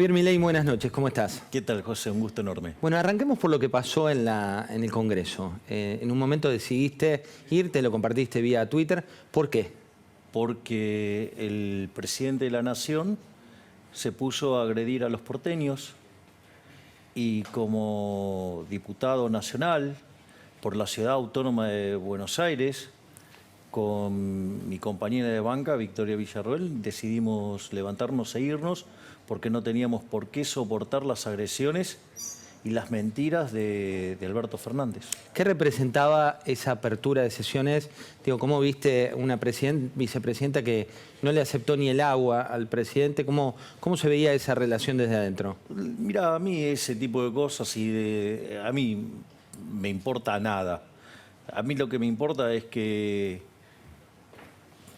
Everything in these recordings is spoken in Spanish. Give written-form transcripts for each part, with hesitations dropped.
Javier Milei, buenas noches, ¿cómo estás? ¿Qué tal, José? Un gusto enorme. Bueno, arranquemos por lo que pasó en el Congreso. En un momento decidiste irte, lo compartiste vía Twitter. ¿Por qué? Porque el presidente de la Nación se puso a agredir a los porteños y como diputado nacional por la Ciudad Autónoma de Buenos Aires, con mi compañera de banca, Victoria Villarroel, decidimos levantarnos e irnos porque no teníamos por qué soportar las agresiones y las mentiras de Alberto Fernández. ¿Qué representaba esa apertura de sesiones? Digo, ¿cómo viste una vicepresidenta que no le aceptó ni el agua al presidente? ¿Cómo se veía esa relación desde adentro? Mira, a mí ese tipo de cosas a mí me importa nada. A mí lo que me importa es que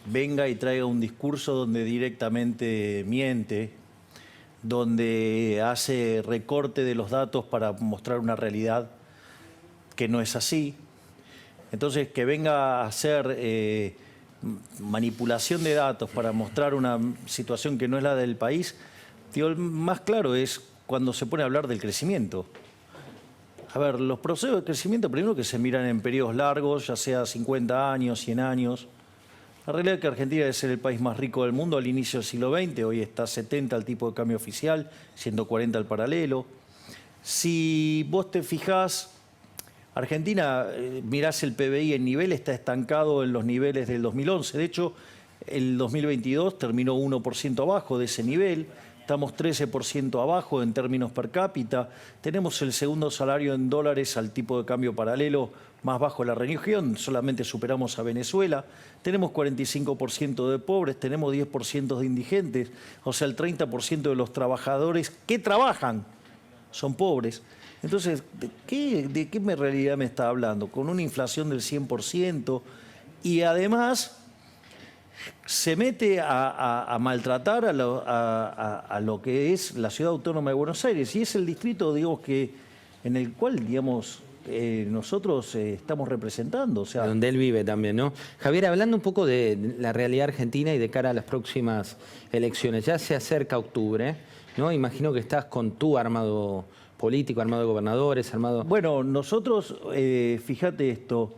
venga y traiga un discurso donde directamente miente, donde hace recorte de los datos para mostrar una realidad que no es así. Entonces, que venga a hacer manipulación de datos para mostrar una situación que no es la del país, digo, el más claro es cuando se pone a hablar del crecimiento. A ver, los procesos de crecimiento, primero que se miran en periodos largos, ya sea 50 años, 100 años. La realidad es que Argentina debe ser el país más rico del mundo al inicio del siglo XX, hoy está 70 el tipo de cambio oficial, 140 el paralelo. Si vos te fijás, Argentina, mirás el PBI en nivel, está estancado en los niveles del 2011. De hecho, el 2022 terminó 1% abajo de ese nivel. Estamos 13% abajo en términos per cápita. Tenemos el segundo salario en dólares al tipo de cambio paralelo más bajo de la región. Solamente superamos a Venezuela. Tenemos 45% de pobres, tenemos 10% de indigentes. O sea, el 30% de los trabajadores que trabajan son pobres. Entonces, ¿de qué realidad me está hablando? Con una inflación del 100% y además se mete a maltratar a lo que es la Ciudad Autónoma de Buenos Aires y es el distrito, digamos, en el cual, digamos, nosotros estamos representando. O sea, donde él vive también, ¿no? Javier, hablando un poco de la realidad argentina y de cara a las próximas elecciones, ya se acerca octubre, ¿no? Imagino que estás con tu armado político, armado de gobernadores, armado... Bueno, nosotros, fíjate esto,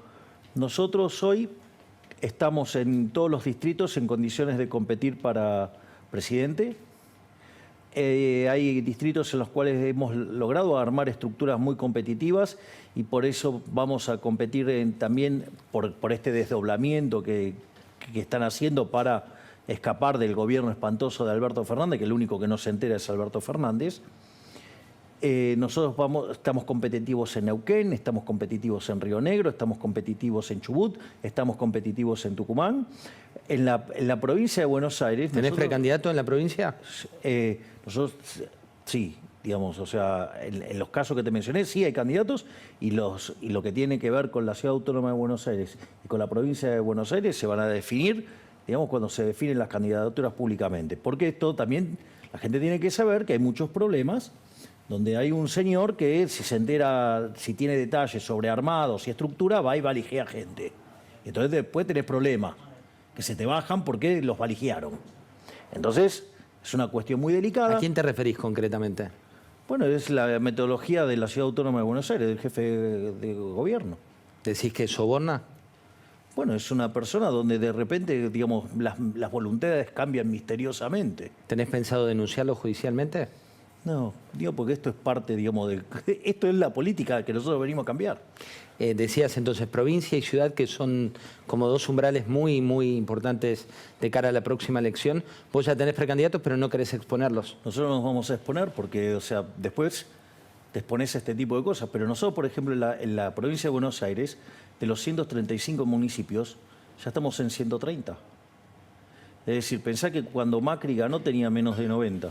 nosotros hoy estamos en todos los distritos en condiciones de competir para presidente. Hay distritos en los cuales hemos logrado armar estructuras muy competitivas y por eso vamos a competir también por este desdoblamiento que están haciendo para escapar del gobierno espantoso de Alberto Fernández, que el único que no se entera es Alberto Fernández. Nosotros estamos competitivos en Neuquén, estamos competitivos en Río Negro, estamos competitivos en Chubut, estamos competitivos en Tucumán. En la provincia de Buenos Aires... ¿Tenés precandidato en la provincia? Nosotros, sí, digamos, o sea, en los casos que te mencioné, sí hay candidatos y lo que tiene que ver con la Ciudad Autónoma de Buenos Aires y con la provincia de Buenos Aires se van a definir, digamos, cuando se definen las candidaturas públicamente. Porque esto también, la gente tiene que saber que hay muchos problemas donde hay un señor que si se entera, si tiene detalles sobre armados y estructura, va y valijea gente. Entonces después tenés problemas, que se te bajan porque los valijearon. Entonces es una cuestión muy delicada. ¿A quién te referís concretamente? Bueno, es la metodología de la Ciudad Autónoma de Buenos Aires, del jefe de gobierno. ¿Decís que soborna? Bueno, es una persona donde de repente, digamos, las voluntades cambian misteriosamente. ¿Tenés pensado denunciarlo judicialmente? No, digo porque esto es parte, digamos, esto es la política que nosotros venimos a cambiar. Decías entonces provincia y ciudad que son como dos umbrales muy, muy importantes de cara a la próxima elección. Vos ya tenés precandidatos, pero no querés exponerlos. Nosotros nos vamos a exponer porque, o sea, después te expones a este tipo de cosas. Pero nosotros, por ejemplo, en la provincia de Buenos Aires, de los 135 municipios, ya estamos en 130. Es decir, pensá que cuando Macri ganó tenía menos de 90.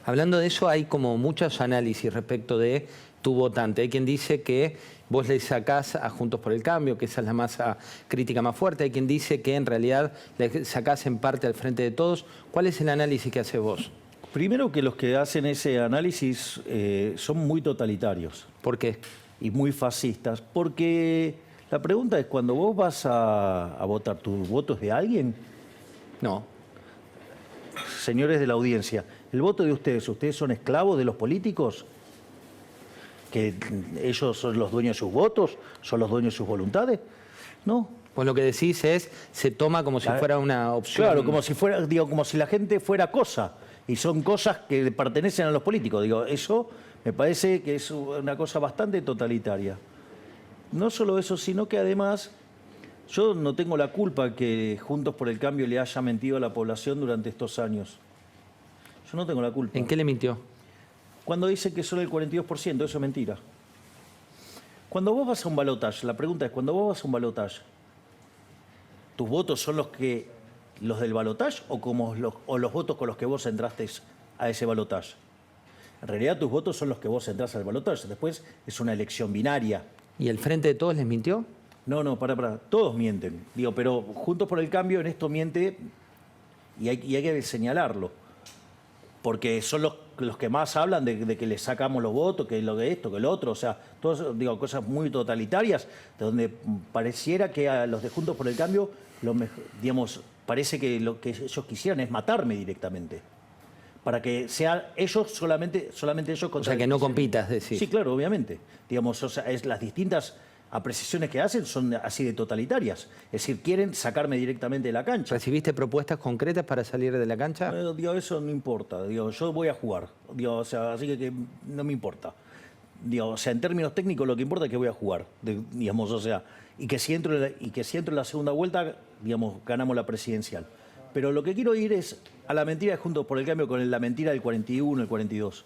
Hablando de eso, hay como muchos análisis respecto de tu votante. Hay quien dice que vos le sacás a Juntos por el Cambio, que esa es la masa crítica más fuerte. Hay quien dice que en realidad le sacás en parte al Frente de Todos. ¿Cuál es el análisis que haces vos? Primero que los que hacen ese análisis son muy totalitarios. ¿Por qué? Y muy fascistas. Porque la pregunta es, cuando vos vas a votar, ¿tu voto es de alguien? No. Señores de la audiencia, el voto de ustedes son esclavos de los políticos, que ellos son los dueños de sus votos, son los dueños de sus voluntades. No. Pues lo que decís es, se toma como si fuera una opción. Claro, como si fuera, digo, como si la gente fuera cosa, y son cosas que pertenecen a los políticos. Digo, eso me parece que es una cosa bastante totalitaria. No solo eso, sino que además yo no tengo la culpa que Juntos por el Cambio le haya mentido a la población durante estos años. Yo no tengo la culpa. ¿En qué le mintió? Cuando dice que solo el 42%, eso es mentira. Cuando vos vas a un balotaje, la pregunta es, cuando vos vas a un balotaje, ¿tus votos son los del balotaje o los votos con los que vos entraste a ese balotaje? En realidad tus votos son los que vos entrás al balotaje. Después es una elección binaria. ¿Y el Frente de Todos les mintió? No, para. Todos mienten. Digo, pero Juntos por el Cambio en esto miente y hay que señalarlo. Porque son los que más hablan de que les sacamos los votos, que lo de esto, que lo otro. O sea, todas, digo, cosas muy totalitarias, de donde pareciera que a los de Juntos por el Cambio, digamos, parece que lo que ellos quisieran es matarme directamente. Para que sean ellos, solamente ellos contra. O sea, que no compitas, decís. Sí, claro, obviamente. Digamos, o sea, las distintas apreciaciones que hacen son así de totalitarias. Es decir, quieren sacarme directamente de la cancha. ¿Recibiste propuestas concretas para salir de la cancha? Digo, eso no importa. Digo, yo voy a jugar. Digo, o sea, así que no me importa. Digo, o sea, en términos técnicos lo que importa es que voy a jugar. Digamos, o sea, y que si entro en la segunda vuelta, digamos, ganamos la presidencial. Pero lo que quiero ir es a la mentira de Juntos por el Cambio con la mentira del 41, el 42.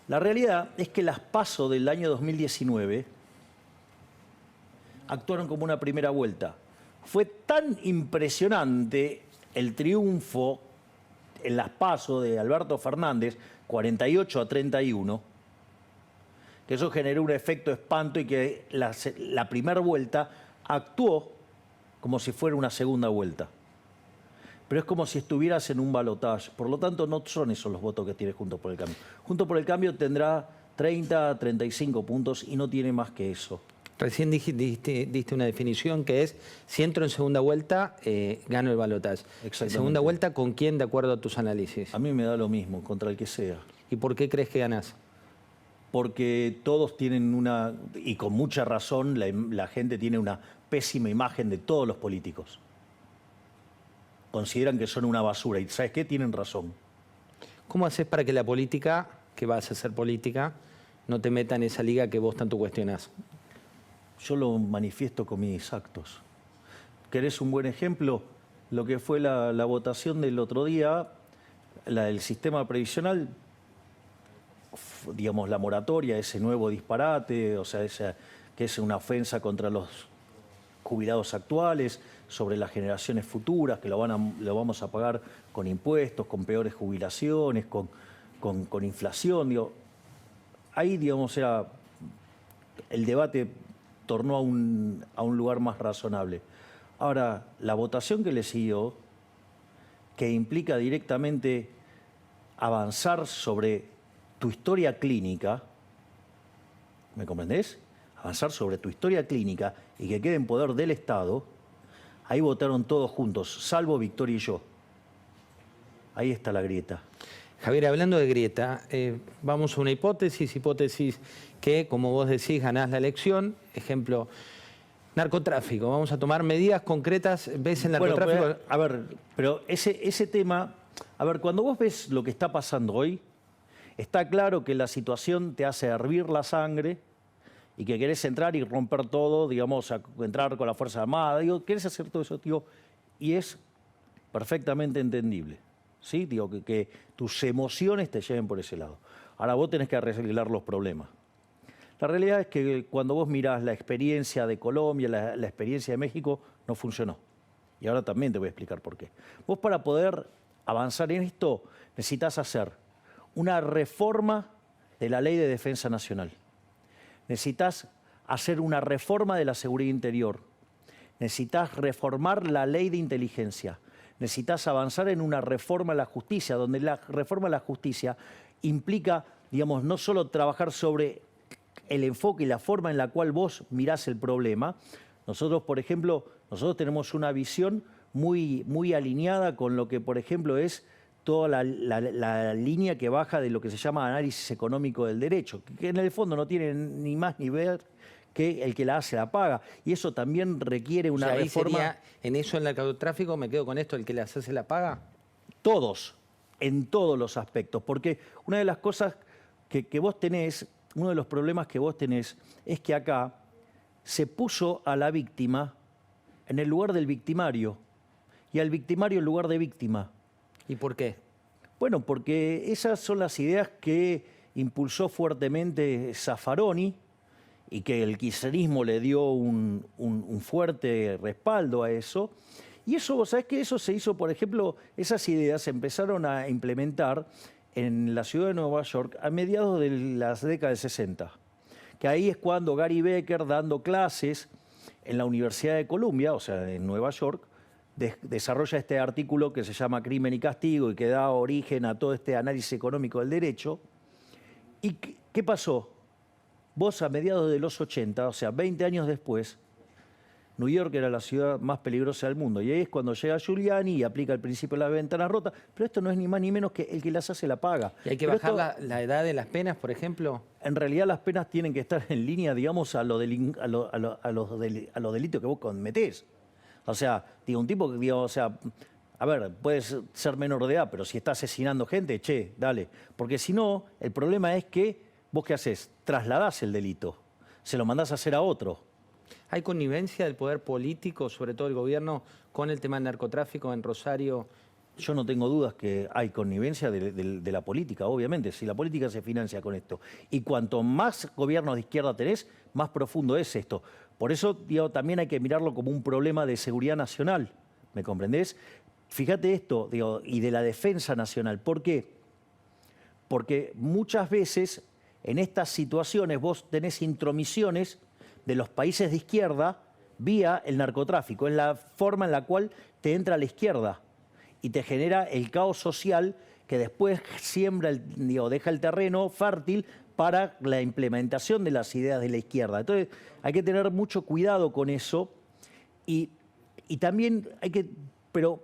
La realidad es que las PASO del año 2019 actuaron como una primera vuelta. Fue tan impresionante el triunfo en las PASO de Alberto Fernández, 48-31, que eso generó un efecto espanto y que la primera vuelta actuó como si fuera una segunda vuelta. Pero es como si estuvieras en un balotaje. Por lo tanto, no son esos los votos que tiene Juntos por el Cambio. Juntos por el Cambio tendrá 30, 35 puntos y no tiene más que eso. Recién diste una definición que es, si entro en segunda vuelta, gano el balotaje. Exactamente. ¿Segunda vuelta con quién, de acuerdo a tus análisis? A mí me da lo mismo, contra el que sea. ¿Y por qué crees que ganás? Porque todos tienen y con mucha razón, la gente tiene una pésima imagen de todos los políticos. Consideran que son una basura y ¿sabes qué? Tienen razón. ¿Cómo haces para que la política, que vas a hacer política, no te meta en esa liga que vos tanto cuestionás? Yo lo manifiesto con mis actos. ¿Querés un buen ejemplo? Lo que fue la votación del otro día, la del sistema previsional, digamos, la moratoria, ese nuevo disparate, o sea, que es una ofensa contra los jubilados actuales, sobre las generaciones futuras, que lo vamos a pagar con impuestos, con peores jubilaciones, con inflación. Digo, ahí, digamos, el debate tornó a un lugar más razonable. Ahora, la votación que le siguió, que implica directamente avanzar sobre tu historia clínica, ¿me comprendés? Avanzar sobre tu historia clínica y que quede en poder del Estado, ahí votaron todos juntos, salvo Victoria y yo. Ahí está la grieta. Javier, hablando de grieta, vamos a una hipótesis que, como vos decís, ganás la elección. Ejemplo, narcotráfico. Vamos a tomar medidas concretas. ¿Ves el narcotráfico? Bueno, a ver, pero ese tema... A ver, cuando vos ves lo que está pasando hoy, está claro que la situación te hace hervir la sangre y que querés entrar y romper todo, digamos, entrar con la Fuerza Armada, digo, querés hacer todo eso, digo, y es perfectamente entendible, ¿sí? Digo, que tus emociones te lleven por ese lado. Ahora vos tenés que arreglar los problemas. La realidad es que cuando vos mirás la experiencia de Colombia, la experiencia de México, no funcionó. Y ahora también te voy a explicar por qué. Vos para poder avanzar en esto necesitas hacer una reforma de la Ley de Defensa Nacional. Necesitas hacer una reforma de la seguridad interior. Necesitas reformar la ley de inteligencia. Necesitas avanzar en una reforma de la justicia, donde la reforma de la justicia implica, digamos, no solo trabajar sobre el enfoque y la forma en la cual vos mirás el problema. Nosotros, por ejemplo, tenemos una visión muy alineada con lo que, por ejemplo, es toda la línea que baja de lo que se llama análisis económico del derecho, que en el fondo no tiene ni más ni ver que el que la hace la paga. Y eso también requiere una ahí reforma. sería, en eso, en el narcotráfico, me quedo con esto, el que las hace la paga. Todos, en todos los aspectos. Porque una de las cosas que vos tenés, uno de los problemas que vos tenés, es que acá se puso a la víctima en el lugar del victimario y al victimario en lugar de víctima. ¿Y por qué? Bueno, porque esas son las ideas que impulsó fuertemente Zaffaroni y que el kirchnerismo le dio un fuerte respaldo a eso. Y eso, ¿sabés qué? Eso se hizo, por ejemplo, esas ideas se empezaron a implementar en la ciudad de Nueva York a mediados de las décadas de 60. Que ahí es cuando Gary Becker, dando clases en la Universidad de Columbia, o sea, en Nueva York, desarrolla este artículo que se llama Crimen y Castigo y que da origen a todo este análisis económico del derecho. ¿Y qué pasó? Vos a mediados de los 80, o sea, 20 años después, New York era la ciudad más peligrosa del mundo. Y ahí es cuando llega Giuliani y aplica el principio de las ventanas rotas. Pero esto no es ni más ni menos que el que las hace la paga. ¿Y hay que Pero bajar la edad de las penas, por ejemplo? En realidad las penas tienen que estar en línea, digamos, a los delitos que vos cometés. O sea, digo, un tipo que, digo, o sea, a ver, puedes ser menor de edad, pero si está asesinando gente, che, dale. Porque si no, el problema es que vos qué haces, trasladás el delito, se lo mandás a hacer a otro. ¿Hay connivencia del poder político, sobre todo el gobierno, con el tema del narcotráfico en Rosario? Yo no tengo dudas que hay connivencia de la política, obviamente, si la política se financia con esto. Y cuanto más gobiernos de izquierda tenés, más profundo es esto. Por eso, digo, también hay que mirarlo como un problema de seguridad nacional, ¿me comprendés? Fíjate esto, digo, y de la defensa nacional. ¿Por qué? Porque muchas veces en estas situaciones vos tenés intromisiones de los países de izquierda vía el narcotráfico. Es la forma en la cual te entra la izquierda y te genera el caos social que después siembra, deja el terreno fértil para la implementación de las ideas de la izquierda. Entonces hay que tener mucho cuidado con eso y también hay que, pero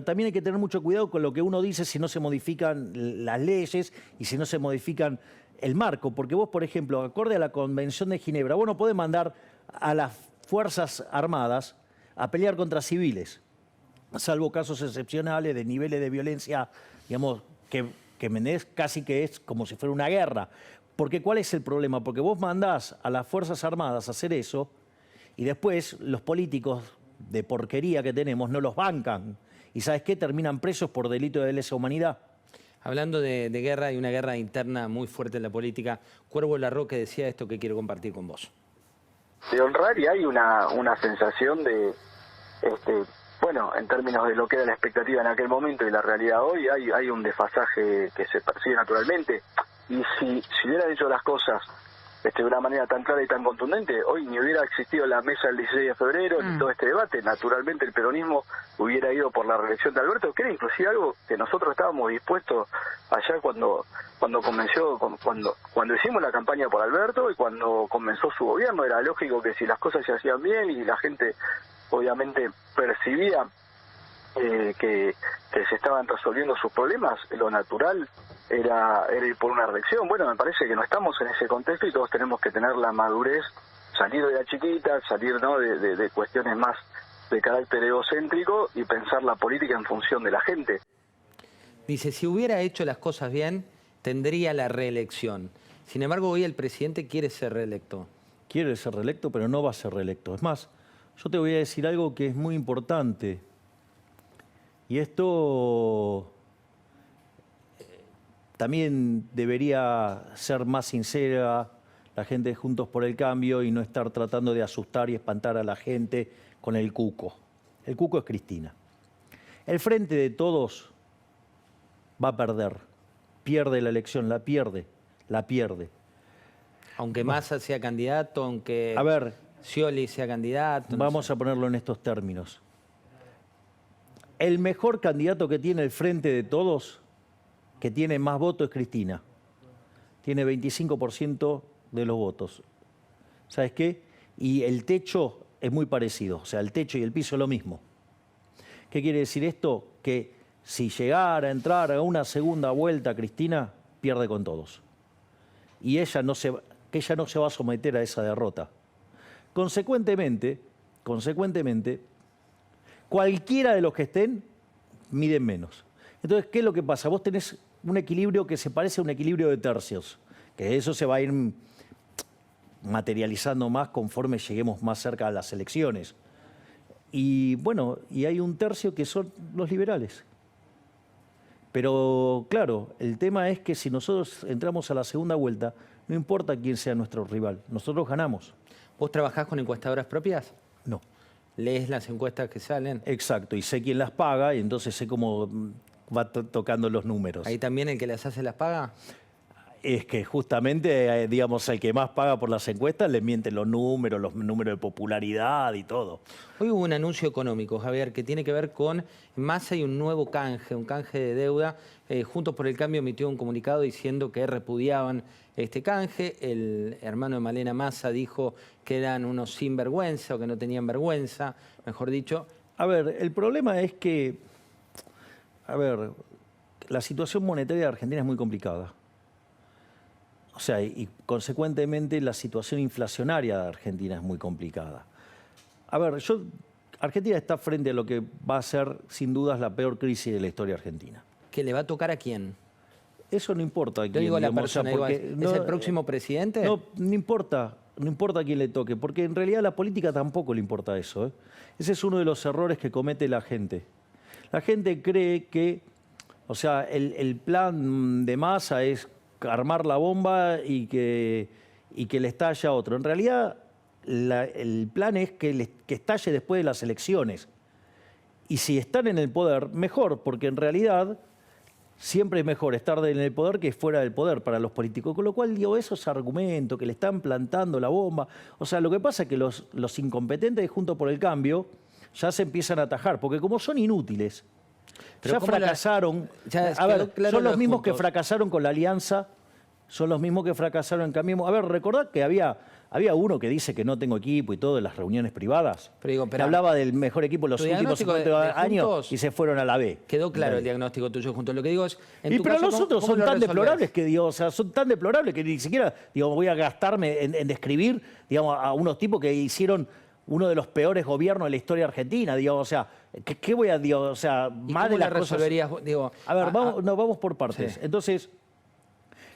también hay que tener mucho cuidado con lo que uno dice si no se modifican las leyes y si no se modifican el marco. Porque vos, por ejemplo, acorde a la Convención de Ginebra, vos no podés mandar a las Fuerzas Armadas a pelear contra civiles, salvo casos excepcionales de niveles de violencia, digamos, que casi que es como si fuera una guerra. Porque ¿cuál es el problema? Porque vos mandás a las Fuerzas Armadas a hacer eso y después los políticos de porquería que tenemos no los bancan. ¿Y sabes qué? Terminan presos por delito de lesa humanidad. Hablando de guerra, hay una guerra interna muy fuerte en la política. Cuervo Larroque decía esto que quiero compartir con vos. De honrar, y hay una sensación de, bueno, en términos de lo que era la expectativa en aquel momento y la realidad hoy, hay un desfasaje que se percibe naturalmente. Y si hubieran hecho las cosas de una manera tan clara y tan contundente, hoy ni hubiera existido la mesa del 16 de febrero ni todo este debate. Naturalmente el peronismo hubiera ido por la reelección de Alberto, que era inclusive algo que nosotros estábamos dispuestos allá cuando hicimos la campaña por Alberto y cuando comenzó su gobierno. Era lógico que si las cosas se hacían bien y la gente obviamente percibía que se estaban resolviendo sus problemas, lo natural era ir por una reelección. Bueno, me parece que no estamos en ese contexto y todos tenemos que tener la madurez, salir de la chiquita, salir, ¿no?, de cuestiones más de carácter egocéntrico y pensar la política en función de la gente. Dice, si hubiera hecho las cosas bien, tendría la reelección. Sin embargo, hoy el presidente quiere ser reelecto. Quiere ser reelecto, pero no va a ser reelecto. Es más, yo te voy a decir algo que es muy importante. Y esto también debería ser más sincera la gente de Juntos por el Cambio y no estar tratando de asustar y espantar a la gente con el cuco. El cuco es Cristina. El Frente de Todos va a perder. Pierde la elección, la pierde. Aunque Massa sea candidato, aunque A ver, Scioli sea candidato. vamos a ponerlo en estos términos. El mejor candidato que tiene el Frente de Todos, que tiene más votos, es Cristina. Tiene 25% de los votos. ¿Sabes qué? Y el techo es muy parecido. O sea, el techo y el piso es lo mismo. ¿Qué quiere decir esto? Que si llegara a entrar a una segunda vuelta, Cristina, pierde con todos. Y ella no se va a someter a esa derrota. Consecuentemente, cualquiera de los que estén, miden menos. Entonces, ¿qué es lo que pasa? Vos tenés un equilibrio que se parece a un equilibrio de tercios, que eso se va a ir materializando más conforme lleguemos más cerca a las elecciones. Y bueno, y hay un tercio que son los liberales. Pero claro, el tema es que si nosotros entramos a la segunda vuelta, no importa quién sea nuestro rival, nosotros ganamos. ¿Vos trabajás con encuestadoras propias? No. ¿Lees las encuestas que salen? Exacto, y sé quién las paga y entonces sé cómo va tocando los números. ¿Ahí también el que las hace las paga? Es que justamente, digamos, el que más paga por las encuestas le mienten los números de popularidad y todo. Hoy hubo un anuncio económico, Javier, que tiene que ver con Massa y un nuevo canje, un canje de deuda. Juntos por el Cambio emitió un comunicado diciendo que repudiaban este canje. El hermano de Malena Massa dijo que eran unos sinvergüenza o que no tenían vergüenza, mejor dicho. A ver, el problema es que, la situación monetaria de Argentina es muy complicada. O sea, y consecuentemente la situación inflacionaria de Argentina es muy complicada. A ver, Argentina está frente a lo que va a ser, sin dudas, la peor crisis de la historia argentina. ¿Que le va a tocar a quién? Eso no importa a quién. Yo digo la digamos, persona, o sea, ¿es el próximo presidente? No importa a quién le toque, porque en realidad a la política tampoco le importa eso. Ese es uno de los errores que comete la gente. La gente cree que, o sea, el plan de Massa es armar la bomba y que le estalle a otro. En realidad, el plan es que estalle después de las elecciones. Y si están en el poder, mejor, porque en realidad siempre es mejor estar en el poder que fuera del poder para los políticos. Con lo cual, digo, esos argumentos que le están plantando la bomba. O sea, lo que pasa es que los incompetentes de Juntos por el Cambio ya se empiezan a atajar, porque como son inútiles, Pero ya fracasaron. Son los mismos que fracasaron con la alianza, son los mismos que fracasaron en Cambiemos. A ver, recordad que había uno que dice que no tengo equipo y todo en las reuniones privadas. Pero digo, que hablaba del mejor equipo en los últimos 50 años y se fueron a la B. Quedó claro el diagnóstico tuyo juntos. Lo que digo es, pero los otros son tan deplorables que, digo, o sea, son tan deplorables que ni siquiera, digo, voy a gastarme en describir, digamos, a unos tipos que hicieron uno de los peores gobiernos de la historia argentina, digamos, o sea, ¿qué voy a, digo, o sea, más de las cosas? Digo, a ver, vamos por partes. Sí. Entonces,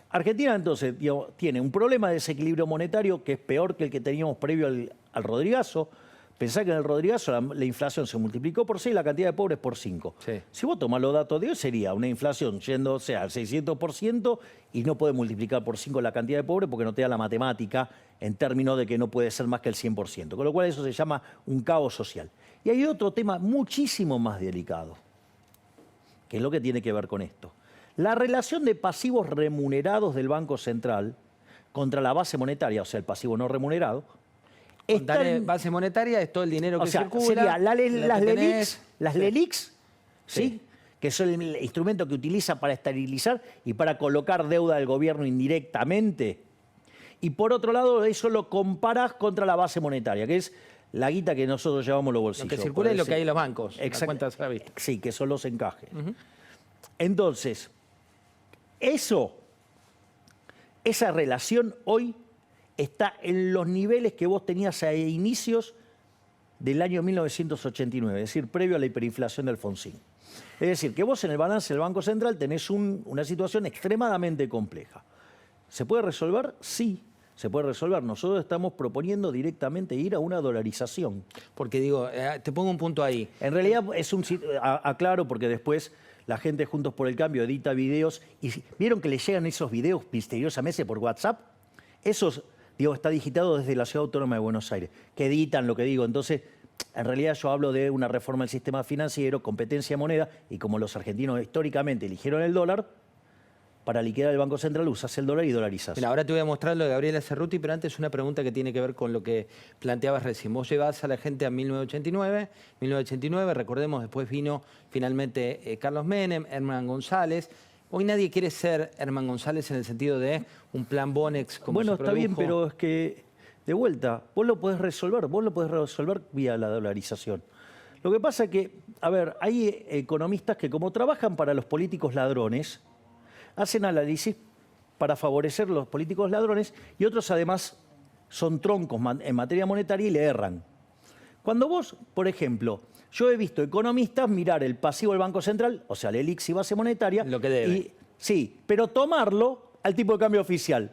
Argentina, entonces, digamos, tiene un problema de desequilibrio monetario que es peor que el que teníamos previo al Rodrigazo. Pensá que en el Rodrigazo la inflación se multiplicó por 6 y la cantidad de pobres por 5. Sí. Si vos tomás los datos de hoy, sería una inflación yéndose al 600% y no puede multiplicar por 5 la cantidad de pobres porque no te da la matemática en términos de que no puede ser más que el 100%. Con lo cual eso se llama un caos social. Y hay otro tema muchísimo más delicado, que es lo que tiene que ver con esto. La relación de pasivos remunerados del Banco Central contra la base monetaria, o sea, el pasivo no remunerado. Base monetaria es todo el dinero que circula. Sería las LELIQs, ¿sí? Que son el instrumento que utiliza para estabilizar y para colocar deuda del gobierno indirectamente. Y por otro lado, eso lo comparás contra la base monetaria, que es la guita que nosotros llevamos los bolsillos. Lo que circula es lo que hay en los bancos. Exacto. Sí, que son los encajes. Entonces, esa relación hoy está en los niveles que vos tenías a inicios del año 1989, es decir, previo a la hiperinflación de Alfonsín. Es decir, que vos en el balance del Banco Central tenés una situación extremadamente compleja. ¿Se puede resolver? Sí, se puede resolver. Nosotros estamos proponiendo directamente ir a una dolarización. Porque digo, te pongo un punto ahí. En realidad es aclaro porque después la gente Juntos por el Cambio edita videos y ¿vieron que le llegan esos videos misteriosamente por WhatsApp? Esos, digo, está digitado desde la Ciudad Autónoma de Buenos Aires, que editan lo que digo. Entonces, en realidad yo hablo de una reforma del sistema financiero, competencia de moneda, y como los argentinos históricamente eligieron el dólar, para liquidar el Banco Central usás el dólar y dolarizás. Mira, ahora te voy a mostrar lo de Gabriela Cerruti, pero antes una pregunta que tiene que ver con lo que planteabas recién. Vos llevás a la gente a 1989, recordemos, después vino finalmente Carlos Menem, Herman González. Hoy nadie quiere ser Herman González en el sentido de un plan Bonex como bueno, se produjo. está bien, pero es que, de vuelta, vos lo podés resolver vía la dolarización. Lo que pasa es que, a ver, hay economistas que como trabajan para los políticos ladrones, hacen análisis para favorecer a los políticos ladrones y otros además son troncos en materia monetaria y le erran. Cuando vos, por ejemplo, yo he visto economistas mirar el pasivo del Banco Central, o sea, el ELIX y base monetaria. Lo que debe. Sí, pero tomarlo al tipo de cambio oficial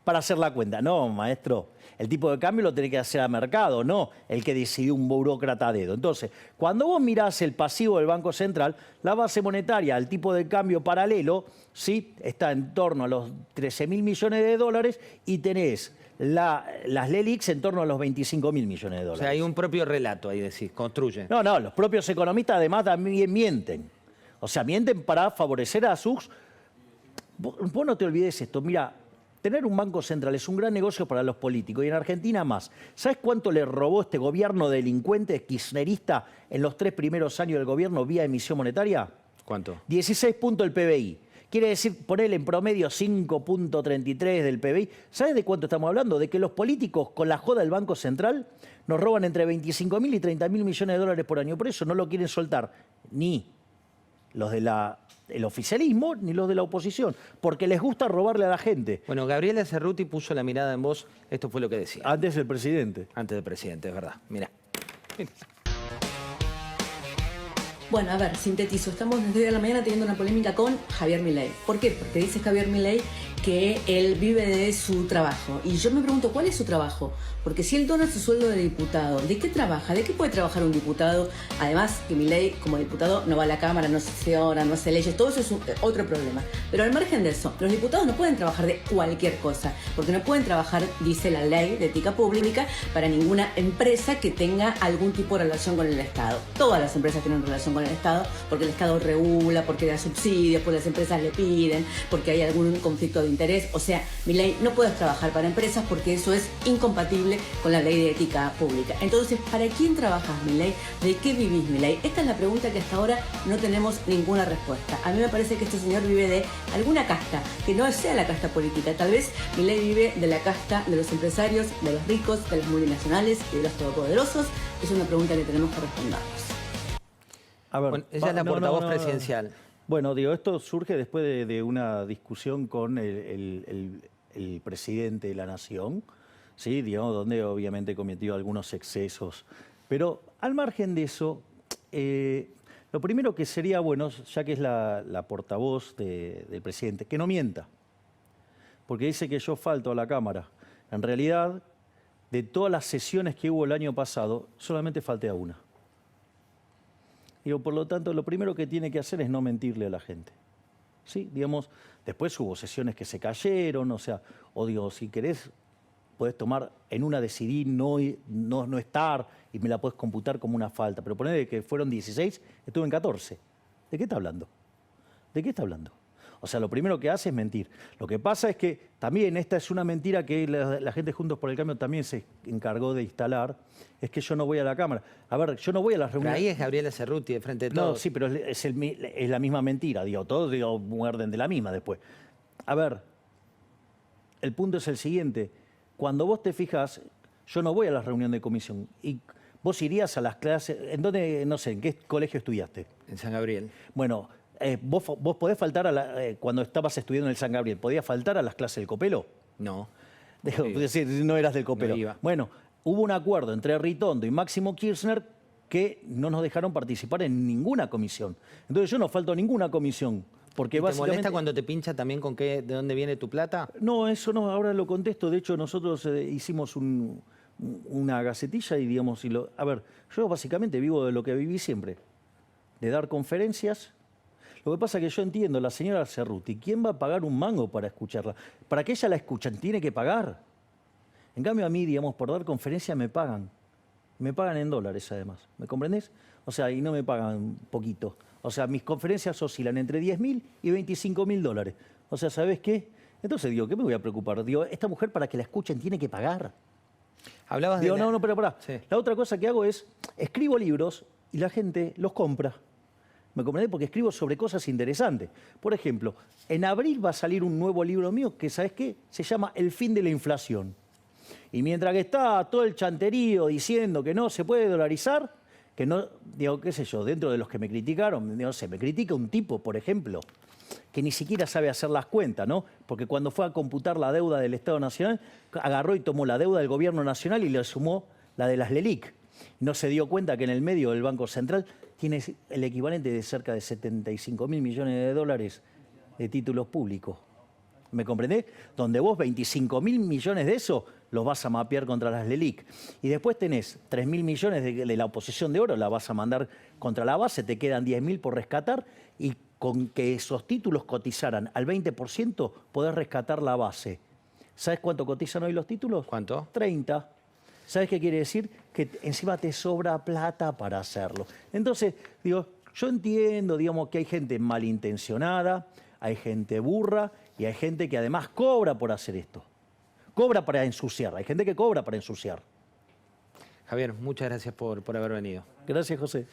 para hacer la cuenta. No, maestro, el tipo de cambio lo tiene que hacer a mercado, no el que decidió un burócrata a dedo. Entonces, cuando vos mirás el pasivo del Banco Central, la base monetaria, el tipo de cambio paralelo, ¿sí?, está en torno a los 13.000 millones de dólares y tenés las LELIX en torno a los 25.000 millones de dólares. O sea, hay un propio relato ahí, decís, construyen. No, los propios economistas además también mienten. O sea, mienten para favorecer a sus... Vos no te olvides esto, mira, tener un banco central es un gran negocio para los políticos y en Argentina más. ¿Sabes cuánto le robó este gobierno delincuente kirchnerista en los 3 primeros años del gobierno vía emisión monetaria? ¿Cuánto? 16 puntos del PBI. Quiere decir ponerle en promedio 5.33 del PBI. ¿Sabes de cuánto estamos hablando? De que los políticos con la joda del Banco Central nos roban entre 25.000 y 30.000 millones de dólares por año. Por eso no lo quieren soltar ni los del oficialismo ni los de la oposición, porque les gusta robarle a la gente. Bueno, Gabriela Cerruti puso la mirada en vos. Esto fue lo que decía. Antes del presidente. Antes del presidente, es verdad. Mirá. Bueno, a ver, sintetizo. Estamos desde hoy a la mañana teniendo una polémica con Javier Milei. ¿Por qué? Porque dice Javier Milei que él vive de su trabajo. Y yo me pregunto, ¿cuál es su trabajo? Porque si él dona su sueldo de diputado, ¿de qué trabaja? ¿De qué puede trabajar un diputado? Además, que Milei, como diputado, no va a la Cámara, no sesiona, no hace leyes. Todo eso es otro problema. Pero al margen de eso, los diputados no pueden trabajar de cualquier cosa. Porque no pueden trabajar, dice la ley de ética pública, para ninguna empresa que tenga algún tipo de relación con el Estado. Todas las empresas tienen relación con el Estado, porque el Estado regula, porque da subsidios, porque las empresas le piden, porque hay algún conflicto de interés. O sea, Milei, no puedes trabajar para empresas porque eso es incompatible con la ley de ética pública. Entonces, ¿para quién trabajas, Milei? ¿De qué vivís, Milei? Esta es la pregunta que hasta ahora no tenemos ninguna respuesta. A mí me parece que este señor vive de alguna casta, que no sea la casta política. Tal vez Milei vive de la casta de los empresarios, de los ricos, de las multinacionales y de los todopoderosos. Es una pregunta que tenemos que respondernos. A ver, Bueno, ella es la portavoz presidencial. Bueno, digo, esto surge después de una discusión con el presidente de la Nación, ¿sí? Digamos, donde obviamente cometió algunos excesos. Pero al margen de eso, lo primero que sería bueno, ya que es la portavoz del presidente, que no mienta. Porque dice que yo falto a la Cámara. En realidad, de todas las sesiones que hubo el año pasado, solamente falté a una. Digo, por lo tanto, lo primero que tiene que hacer es no mentirle a la gente. ¿Sí? Digamos, después hubo sesiones que se cayeron, o sea, o digo, si querés, podés tomar, en una decidí no estar y me la podés computar como una falta. Pero ponele que fueron 16, estuve en 14. ¿De qué está hablando? ¿De qué está hablando? O sea, lo primero que hace es mentir. Lo que pasa es que también esta es una mentira que la gente Juntos por el Cambio también se encargó de instalar, es que yo no voy a la Cámara. A ver, yo no voy a las reuniones... Pero ahí es Gabriela Cerruti, de frente de todos. No, sí, pero es la misma mentira, digo, todos muerden de la misma después. A ver, el punto es el siguiente. Cuando vos te fijas, yo no voy a las reuniones de comisión y vos irías a las clases... ¿En dónde, no sé, en qué colegio estudiaste? En San Gabriel. Bueno... ¿Vos podés faltar cuando estabas estudiando en el San Gabriel? ¿Podías faltar a las clases del Copelo? No. Es decir, no eras del Copelo. No iba. Bueno, hubo un acuerdo entre Ritondo y Máximo Kirchner que no nos dejaron participar en ninguna comisión. Entonces yo no falto a ninguna comisión. Porque ¿Y te básicamente... molesta cuando te pincha también con de dónde viene tu plata? No, eso no, ahora lo contesto. De hecho, nosotros hicimos una gacetilla y digamos... A ver, yo básicamente vivo de lo que viví siempre. De dar conferencias... Lo que pasa es que yo entiendo, la señora Cerruti, ¿quién va a pagar un mango para escucharla? Para que ella la escuchen, tiene que pagar. En cambio a mí, digamos, por dar conferencia me pagan. Me pagan en dólares además, ¿me comprendés? O sea, y no me pagan poquito. O sea, mis conferencias oscilan entre 10.000 y 25.000 dólares. O sea, ¿sabes qué? Entonces digo, ¿qué me voy a preocupar? Digo, esta mujer para que la escuchen tiene que pagar. Hablabas Digo, de... no, pero pará. Sí. La otra cosa que hago es, escribo libros y la gente los compra. ¿Me comprendés? Porque escribo sobre cosas interesantes. Por ejemplo, en abril va a salir un nuevo libro mío que, ¿sabes qué? Se llama El fin de la inflación. Y mientras que está todo el chanterío diciendo que no se puede dolarizar, que no, digo, qué sé yo, dentro de los que me criticaron, no sé, me critica un tipo, por ejemplo, que ni siquiera sabe hacer las cuentas, ¿no? Porque cuando fue a computar la deuda del Estado Nacional, agarró y tomó la deuda del Gobierno Nacional y le sumó la de las LELIC. No se dio cuenta que en el medio del Banco Central tiene el equivalente de cerca de 75.000 millones de dólares de títulos públicos. ¿Me comprendés? Donde vos 25.000 millones de eso los vas a mapear contra las LELIC. Y después tenés 3.000 millones de la oposición de oro, la vas a mandar contra la base, te quedan 10.000 por rescatar y con que esos títulos cotizaran al 20% podés rescatar la base. ¿Sabes cuánto cotizan hoy los títulos? ¿Cuánto? 30. ¿Sabes qué quiere decir? Que encima te sobra plata para hacerlo. Entonces, digo, yo entiendo, digamos, que hay gente malintencionada, hay gente burra y hay gente que además cobra por hacer esto. Cobra para ensuciar. Hay gente que cobra para ensuciar. Javier, muchas gracias por haber venido. Gracias, José.